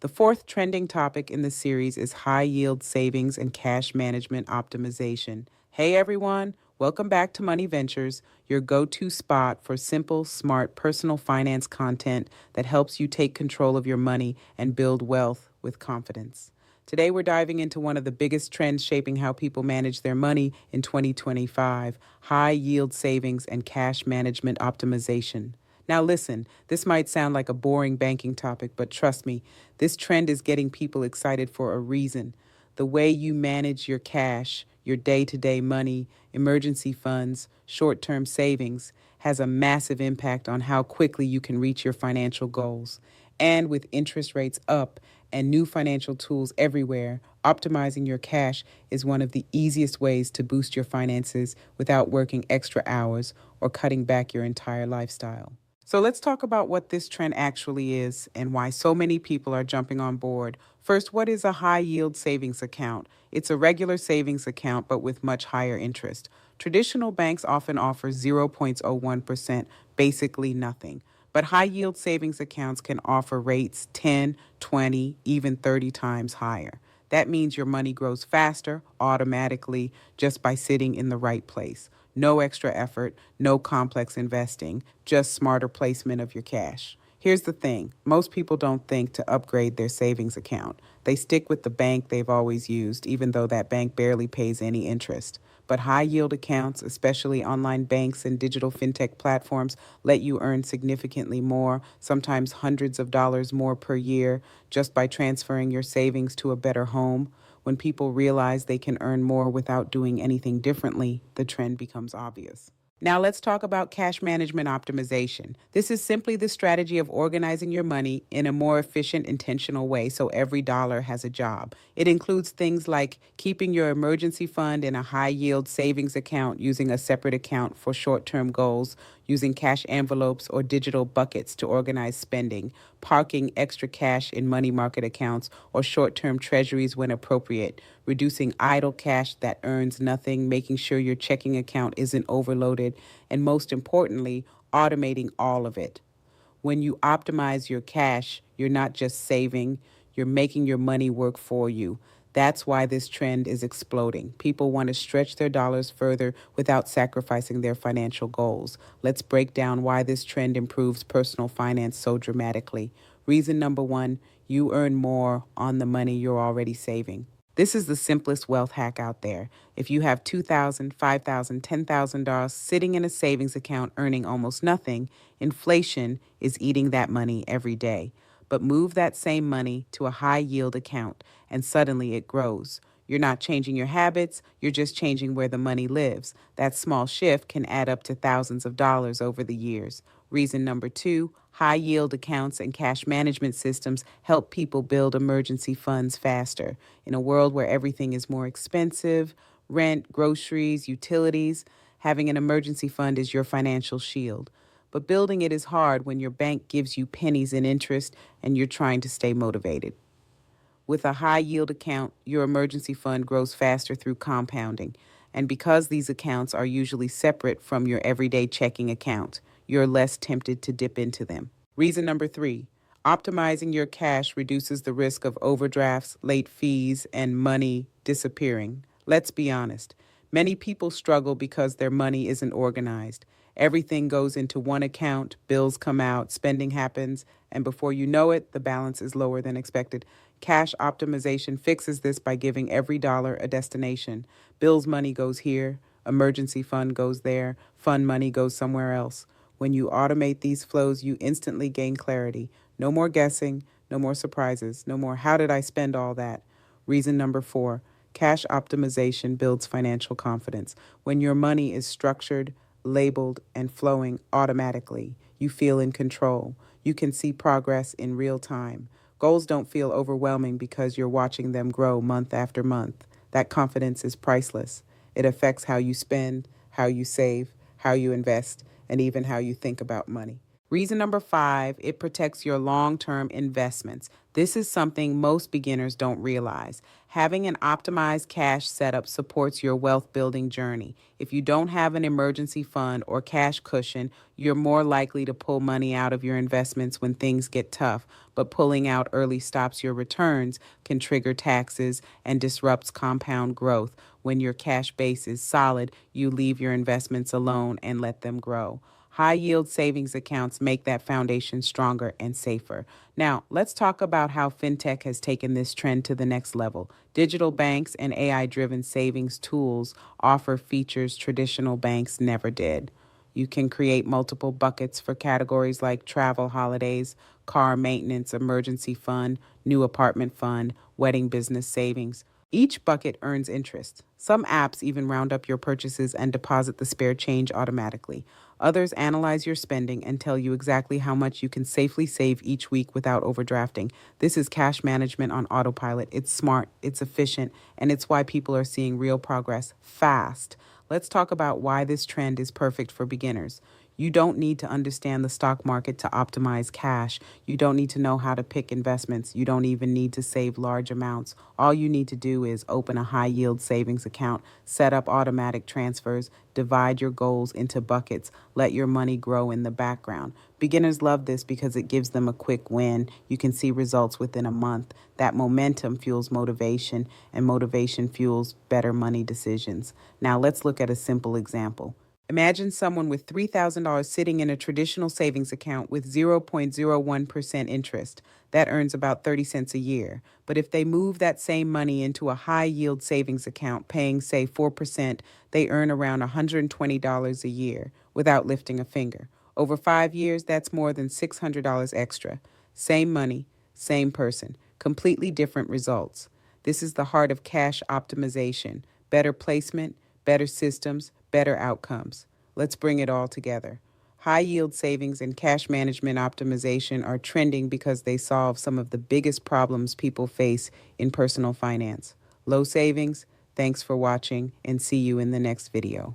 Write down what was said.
The fourth trending topic in the series is high yield savings and cash management optimization. Hey everyone, welcome back to Money Ventures, your go to spot for simple, smart personal finance content that helps you take control of your money and build wealth with confidence. Today, we're diving into one of the biggest trends shaping how people manage their money in 2025: high yield savings and cash management optimization. Now, listen, this might sound like a boring banking topic, but trust me, this trend is getting people excited for a reason. The way you manage your cash, your day to day money, emergency funds, short term savings has a massive impact on how quickly you can reach your financial goals. And with interest rates up and new financial tools everywhere, optimizing your cash is one of the easiest ways to boost your finances without working extra hours or cutting back your entire lifestyle. So let's talk about what this trend actually is and why so many people are jumping on board. First, what is a high yield savings account? It's a regular savings account, but with much higher interest. Traditional banks often offer 0.01%, basically nothing. But high yield savings accounts can offer rates 10, 20, even 30 times higher. That means your money grows faster, automatically, just by sitting in the right place. No extra effort, no complex investing, just smarter placement of your cash. Here's the thing, most people don't think to upgrade their savings account. They stick with the bank they've always used, even though that bank barely pays any interest. But high yield accounts, especially online banks and digital fintech platforms, let you earn significantly more, sometimes hundreds of dollars more per year, just by transferring your savings to a better home. When people realize they can earn more without doing anything differently, the trend becomes obvious. Now let's talk about cash management optimization. This is simply the strategy of organizing your money in a more efficient, intentional way so every dollar has a job. It includes things like keeping your emergency fund in a high-yield savings account, using a separate account for short-term goals, using cash envelopes or digital buckets to organize spending, parking extra cash in money market accounts or short-term treasuries when appropriate, reducing idle cash that earns nothing, making sure your checking account isn't overloaded, and most importantly, automating all of it. When you optimize your cash, you're not just saving, you're making your money work for you. That's why this trend is exploding. People want to stretch their dollars further without sacrificing their financial goals. Let's break down why this trend improves personal finance so dramatically. Reason number one, you earn more on the money you're already saving. This is the simplest wealth hack out there. If you have $2,000, $5,000, $10,000 sitting in a savings account earning almost nothing, inflation is eating that money every day. But move that same money to a high yield account and suddenly it grows. You're not changing your habits, you're just changing where the money lives. That small shift can add up to thousands of dollars over the years. Reason number two, high yield accounts and cash management systems help people build emergency funds faster. In a world where everything is more expensive, rent, groceries, utilities, having an emergency fund is your financial shield. But building it is hard when your bank gives you pennies in interest and you're trying to stay motivated. With a high yield account, your emergency fund grows faster through compounding. And because these accounts are usually separate from your everyday checking account, you're less tempted to dip into them. Reason number three, optimizing your cash reduces the risk of overdrafts, late fees, and money disappearing. Let's be honest. Many people struggle because their money isn't organized. Everything goes into one account, bills come out, spending happens, and before you know it, the balance is lower than expected. Cash optimization fixes this by giving every dollar a destination. Bills money goes here, emergency fund goes there, fund money goes somewhere else. When you automate these flows, you instantly gain clarity. No more guessing, no more surprises, no more how did I spend all that. Reason number four, cash optimization builds financial confidence. When your money is structured, labeled, and flowing automatically, you feel in control. You can see progress in real time. Goals don't feel overwhelming because you're watching them grow month after month. That confidence is priceless. It affects how you spend, how you save, how you invest, and even how you think about money. Reason number 5, it protects your long term investments. This is something most beginners don't realize. Having an optimized cash setup supports your wealth building journey. If you don't have an emergency fund or cash cushion, you're more likely to pull money out of your investments when things get tough. But pulling out early stops your returns, can trigger taxes, and disrupts compound growth. When your cash base is solid, you leave your investments alone and let them grow. High yield savings accounts make that foundation stronger and safer. Now, let's talk about how fintech has taken this trend to the next level. Digital banks and AI driven savings tools offer features traditional banks never did. You can create multiple buckets for categories like travel, holidays, car maintenance, emergency fund, new apartment fund, wedding business savings. Each bucket earns interest. Some apps even round up your purchases and deposit the spare change automatically. Others analyze your spending and tell you exactly how much you can safely save each week without overdrafting. This is cash management on autopilot. It's smart, it's efficient, and it's why people are seeing real progress fast. Let's talk about why this trend is perfect for beginners. You don't need to understand the stock market to optimize cash. You don't need to know how to pick investments. You don't even need to save large amounts. All you need to do is open a high yield savings account, set up automatic transfers, divide your goals into buckets, let your money grow in the background. Beginners love this because it gives them a quick win. You can see results within a month. That momentum fuels motivation, and motivation fuels better money decisions. Now, let's look at a simple example. Imagine someone with $3,000 sitting in a traditional savings account with 0.01% interest. That earns about 30 cents a year. But if they move that same money into a high yield savings account paying, say, 4%, they earn around $120 a year without lifting a finger. Over 5 years, that's more than $600 extra. Same money, same person, completely different results. This is the heart of cash optimization: better placement, better systems, better outcomes. Let's bring it all together. High yield savings and cash management optimization are trending because they solve some of the biggest problems people face in personal finance. Low savings? Thanks for watching, and see you in the next video.